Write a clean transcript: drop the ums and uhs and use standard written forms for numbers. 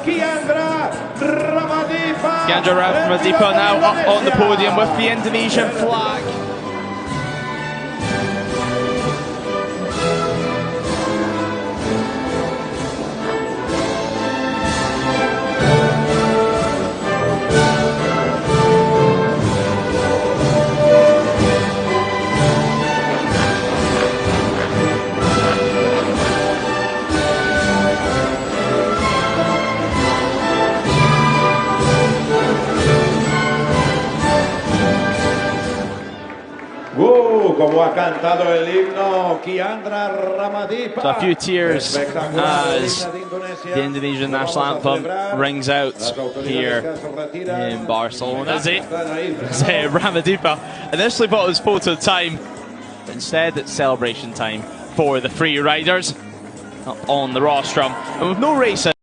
Kiandra Ramadipa now up on the podium with the Indonesian flag. Como ha cantado el himno Kiandra Ramadipa. So a few tears as the Indonesian national anthem rings out here in Barcelona. Ramadipa initially thought it was photo time, but instead it's celebration time for the free riders up on the rostrum. And with no racing.